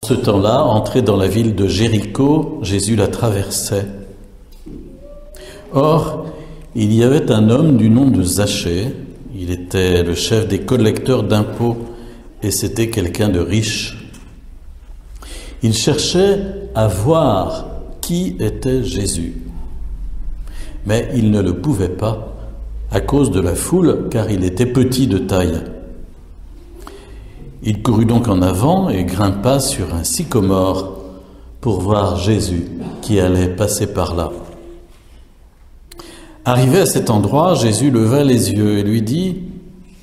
Ce temps-là, entré dans la ville de Jéricho, Jésus la traversait. Or, il y avait un homme du nom de Zachée. Il était le chef des collecteurs d'impôts et c'était quelqu'un de riche. Il cherchait à voir qui était Jésus. Mais il ne le pouvait pas à cause de la foule, car il était petit de taille. Il courut donc en avant et grimpa sur un sycomore pour voir Jésus qui allait passer par là. Arrivé à cet endroit, Jésus leva les yeux et lui dit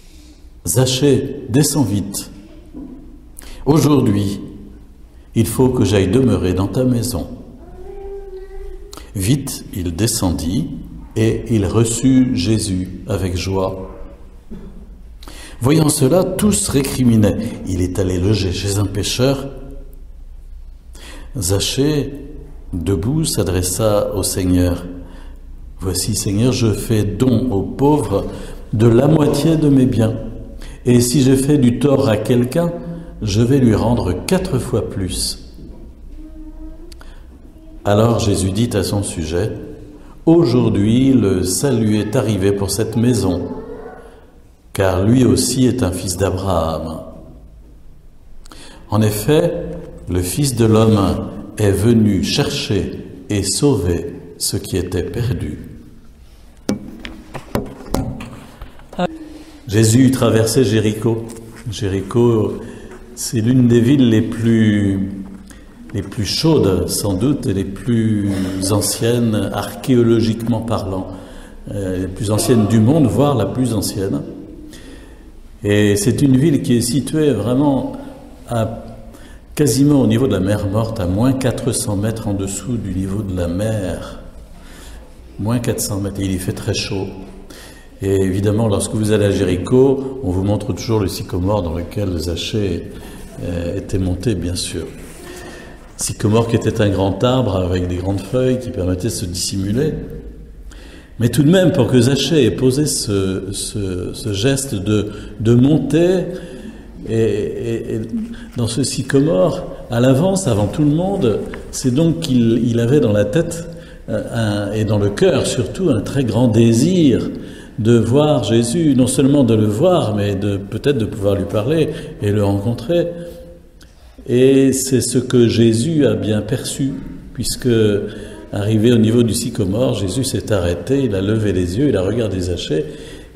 « Zachée, descends vite. Aujourd'hui, il faut que j'aille demeurer dans ta maison. » Vite, il descendit et il reçut Jésus avec joie. Voyant cela, tous récriminaient. Il est allé loger chez un pécheur. Zachée, debout, s'adressa au Seigneur. « Voici, Seigneur, je fais don aux pauvres de la moitié de mes biens. Et si j'ai fait du tort à quelqu'un, je vais lui rendre 4 fois plus. » Alors Jésus dit à son sujet, « Aujourd'hui, le salut est arrivé pour cette maison, car lui aussi est un fils d'Abraham. En effet, le Fils de l'homme est venu chercher et sauver ce qui était perdu. » Jésus traversait Jéricho. Jéricho, c'est l'une des villes les plus chaudes, sans doute, et les plus anciennes, archéologiquement parlant. Les plus anciennes du monde, voire la plus ancienne. Et c'est une ville qui est située vraiment quasiment au niveau de la mer Morte, à moins 400 mètres en dessous du niveau de la mer. Moins 400 mètres, et il y fait très chaud. Et évidemment, lorsque vous allez à Jéricho, on vous montre toujours le sycomore dans lequel Zachée était monté, bien sûr. Sycomore qui était un grand arbre avec des grandes feuilles qui permettaient de se dissimuler. Mais tout de même, pour que Zachée ait posé ce geste de monter et dans ce sycomore, à l'avance, avant tout le monde, c'est donc qu'il avait dans la tête et dans le cœur surtout un très grand désir de voir Jésus, non seulement de le voir, mais peut-être de pouvoir lui parler et le rencontrer. Et c'est ce que Jésus a bien perçu, puisque arrivé au niveau du sycomore, Jésus s'est arrêté, il a levé les yeux, il a regardé Zachée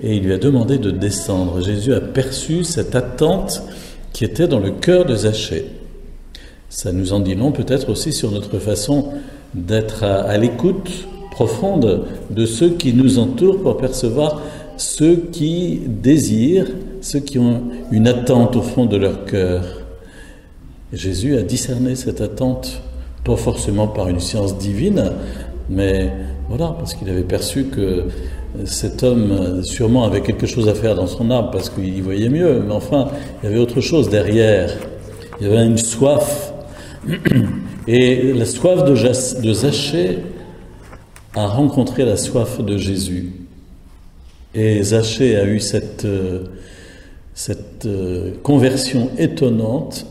et il lui a demandé de descendre. Jésus a perçu cette attente qui était dans le cœur de Zachée. Ça nous en dit long peut-être aussi sur notre façon d'être à l'écoute profonde de ceux qui nous entourent pour percevoir ceux qui désirent, ceux qui ont une attente au fond de leur cœur. Et Jésus a discerné cette attente, pas forcément par une science divine, mais voilà, parce qu'il avait perçu que cet homme sûrement avait quelque chose à faire dans son âme, parce qu'il y voyait mieux, mais enfin, il y avait autre chose derrière. Il y avait une soif. Et la soif de Zachée a rencontré la soif de Jésus. Et Zachée a eu cette conversion étonnante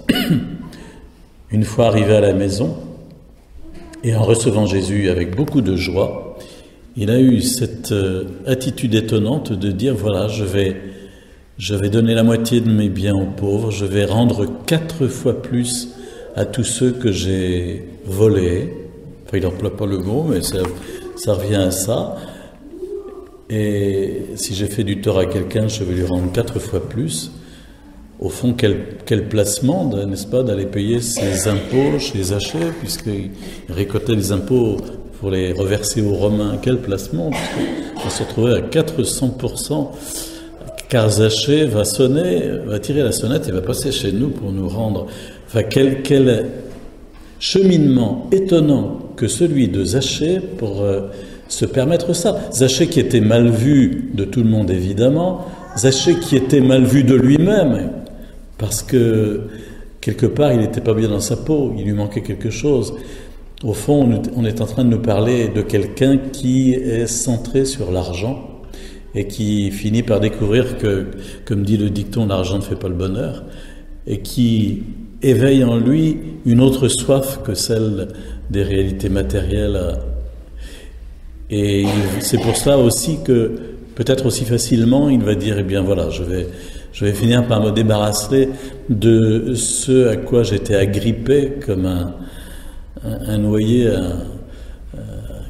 une fois arrivé à la maison. Et en recevant Jésus avec beaucoup de joie, il a eu cette attitude étonnante de dire, voilà, je vais donner la moitié de mes biens aux pauvres, je vais rendre 4 fois plus à tous ceux que j'ai volés. Enfin, il n'emploie pas le mot, mais ça revient à ça. Et si j'ai fait du tort à quelqu'un, je vais lui rendre 4 fois plus. Au fond, quel placement, n'est-ce pas, d'aller payer ses impôts chez Zachée, puisqu'il récoltait les impôts pour les reverser aux Romains. Quel placement, on se retrouvait à 400%, car Zachée va tirer la sonnette et va passer chez nous pour nous rendre. Enfin, quel cheminement étonnant que celui de Zachée pour se permettre ça. Zachée qui était mal vu de tout le monde, évidemment. Zachée qui était mal vu de lui-même, parce que quelque part, il n'était pas bien dans sa peau, il lui manquait quelque chose. Au fond, on est en train de nous parler de quelqu'un qui est centré sur l'argent et qui finit par découvrir que, comme dit le dicton, l'argent ne fait pas le bonheur, et qui éveille en lui une autre soif que celle des réalités matérielles. Et c'est pour cela aussi que, peut-être aussi facilement, il va dire, eh bien voilà, je vais finir par me débarrasser de ce à quoi j'étais agrippé, comme un noyé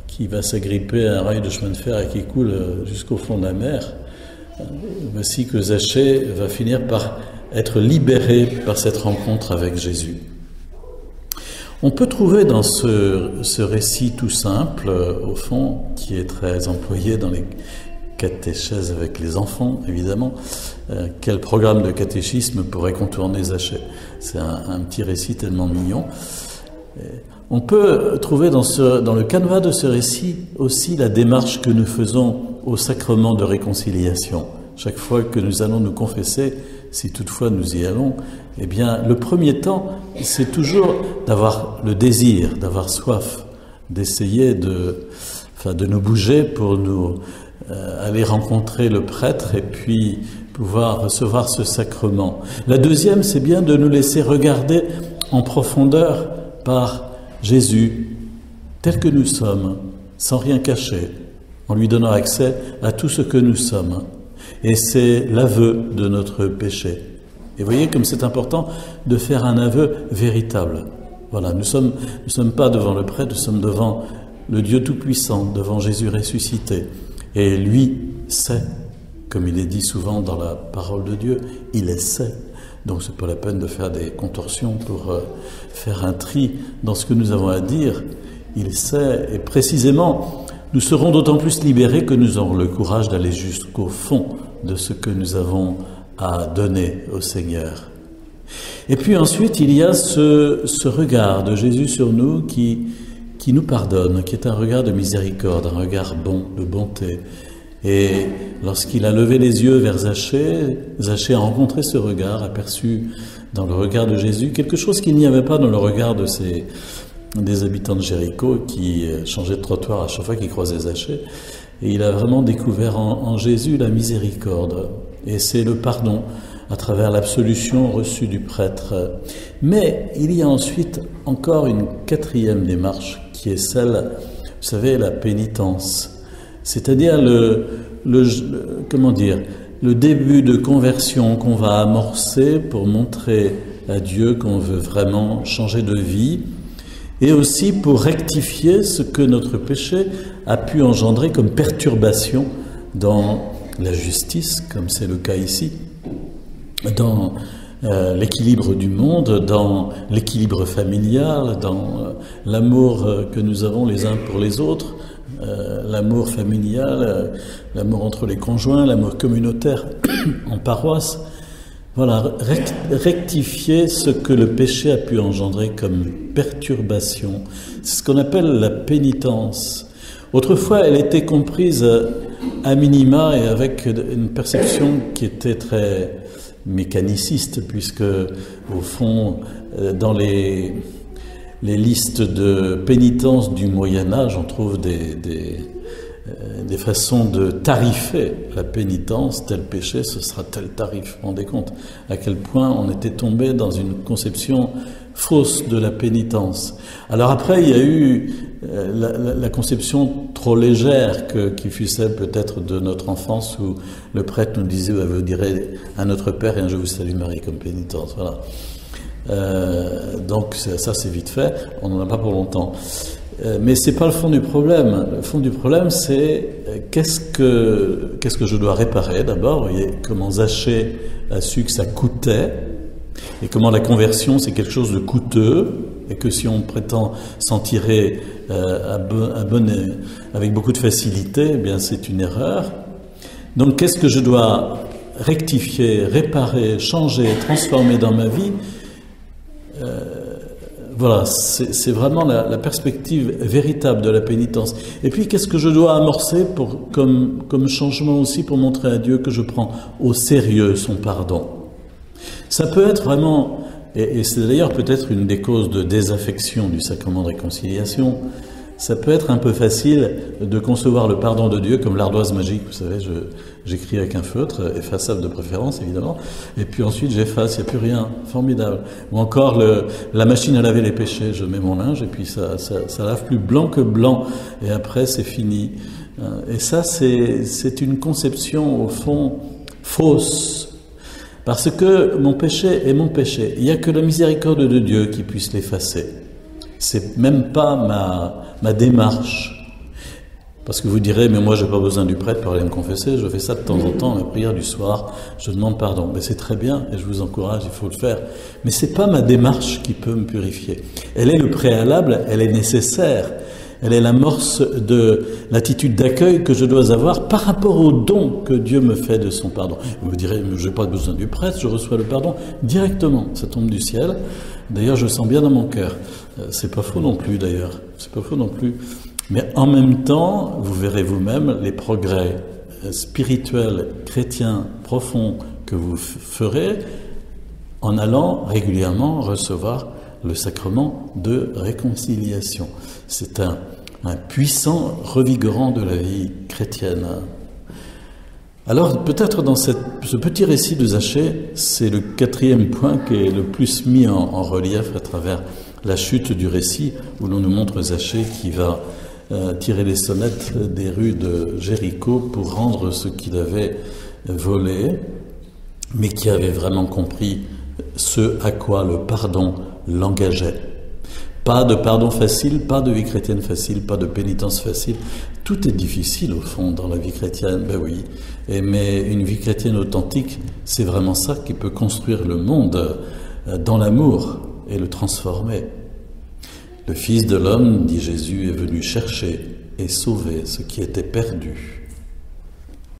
qui va s'agripper à un rail de chemin de fer et qui coule jusqu'au fond de la mer. Voici que Zachée va finir par être libéré par cette rencontre avec Jésus. On peut trouver dans ce récit tout simple, au fond, qui est très employé dans les catéchèses avec les enfants, évidemment, quel programme de catéchisme pourrait contourner Zachée? C'est un petit récit tellement mignon. On peut trouver dans le canevas de ce récit aussi la démarche que nous faisons au sacrement de réconciliation. Chaque fois que nous allons nous confesser, si toutefois nous y allons, eh bien, le premier temps, c'est toujours d'avoir le désir, d'avoir soif, d'essayer de nous bouger pour nous aller rencontrer le prêtre et puis pouvoir recevoir ce sacrement. La deuxième, c'est bien de nous laisser regarder en profondeur par Jésus, tel que nous sommes, sans rien cacher, en lui donnant accès à tout ce que nous sommes. Et c'est l'aveu de notre péché. Et voyez comme c'est important de faire un aveu véritable. Voilà, nous sommes pas devant le prêtre, nous sommes devant le Dieu Tout-Puissant, devant Jésus ressuscité. Et lui sait, comme il est dit souvent dans la parole de Dieu, il est sait. Donc c'est pas la peine de faire des contorsions pour faire un tri dans ce que nous avons à dire. Il sait, et précisément, nous serons d'autant plus libérés que nous aurons le courage d'aller jusqu'au fond de ce que nous avons à donner au Seigneur. Et puis ensuite, il y a ce regard de Jésus sur nous qui nous pardonne, qui est un regard de miséricorde, un regard bon, de bonté. Et lorsqu'il a levé les yeux vers Zachée, Zachée a rencontré ce regard, aperçu dans le regard de Jésus, quelque chose qu'il n'y avait pas dans le regard des habitants de Jéricho qui changeaient de trottoir à chaque fois qu'ils croisaient Zachée. Et il a vraiment découvert en Jésus la miséricorde. Et c'est le pardon à travers l'absolution reçue du prêtre. Mais il y a ensuite encore une quatrième démarche qui est celle, vous savez, la pénitence. C'est-à-dire le début de conversion qu'on va amorcer pour montrer à Dieu qu'on veut vraiment changer de vie et aussi pour rectifier ce que notre péché a pu engendrer comme perturbation dans la justice, comme c'est le cas ici, dans l'équilibre du monde, dans l'équilibre familial, dans l'amour que nous avons les uns pour les autres, l'amour familial, l'amour entre les conjoints, l'amour communautaire en paroisse. Voilà, rectifier ce que le péché a pu engendrer comme perturbation. C'est ce qu'on appelle la pénitence. Autrefois, elle était comprise à minima et avec une perception qui était très mécaniciste, puisque, au fond, dans les listes de pénitence du Moyen-Âge, on trouve des façons de tarifer la pénitence, tel péché, ce sera tel tarif. Vous vous rendez compte à quel point on était tombé dans une conception fausse de la pénitence. Alors après, il y a eu la conception trop légère qui fut celle peut-être de notre enfance où le prêtre nous disait vous direz à notre Père et un Je vous salue Marie comme pénitence. Voilà. Donc ça c'est vite fait, on n'en a pas pour longtemps. Mais c'est pas le fond du problème. Le fond du problème, c'est qu'est-ce que je dois réparer d'abord. Vous voyez comment Zachée a su que ça coûtait et comment la conversion c'est quelque chose de coûteux et que si on prétend s'en tirer avec beaucoup de facilité, eh bien c'est une erreur. Donc qu'est-ce que je dois rectifier, réparer, changer, transformer dans ma vie? Voilà, c'est vraiment la perspective véritable de la pénitence. Et puis, qu'est-ce que je dois amorcer comme changement aussi pour montrer à Dieu que je prends au sérieux son pardon? Ça peut être vraiment, et c'est d'ailleurs peut-être une des causes de désaffection du sacrement de réconciliation, ça peut être un peu facile de concevoir le pardon de Dieu comme l'ardoise magique. Vous savez, j'écris avec un feutre, effaçable de préférence évidemment, et puis ensuite j'efface, il n'y a plus rien, formidable. Ou encore la machine à laver les péchés, je mets mon linge et puis ça lave plus blanc que blanc, et après c'est fini. Et ça c'est une conception au fond fausse, parce que mon péché est mon péché. Il n'y a que la miséricorde de Dieu qui puisse l'effacer. C'est même pas ma démarche. Parce que vous direz, mais moi j'ai pas besoin du prêtre pour aller me confesser, je fais ça de temps en temps, la prière du soir, je demande pardon. Mais c'est très bien, et je vous encourage, il faut le faire. Mais c'est pas ma démarche qui peut me purifier. Elle est le préalable, elle est nécessaire. Elle est l'amorce de l'attitude d'accueil que je dois avoir par rapport au don que Dieu me fait de son pardon. Vous me direz, mais je n'ai pas besoin du prêtre, je reçois le pardon directement, ça tombe du ciel. D'ailleurs, je le sens bien dans mon cœur. C'est pas faux non plus, d'ailleurs. C'est pas faux non plus. Mais en même temps, vous verrez vous-même les progrès spirituels, chrétiens, profonds que vous ferez en allant régulièrement recevoir le sacrement de réconciliation. C'est un puissant revigorant de la vie chrétienne. Alors peut-être dans ce petit récit de Zachée, c'est le 4e point qui est le plus mis en relief à travers la chute du récit, où l'on nous montre Zachée qui va tirer les sonnettes des rues de Jéricho pour rendre ce qu'il avait volé, mais qui avait vraiment compris ce à quoi le pardon l'engageait. Pas de pardon facile, pas de vie chrétienne facile, pas de pénitence facile. Tout est difficile au fond dans la vie chrétienne, ben oui. Mais une vie chrétienne authentique, c'est vraiment ça qui peut construire le monde dans l'amour et le transformer. Le Fils de l'homme, dit Jésus, est venu chercher et sauver ce qui était perdu.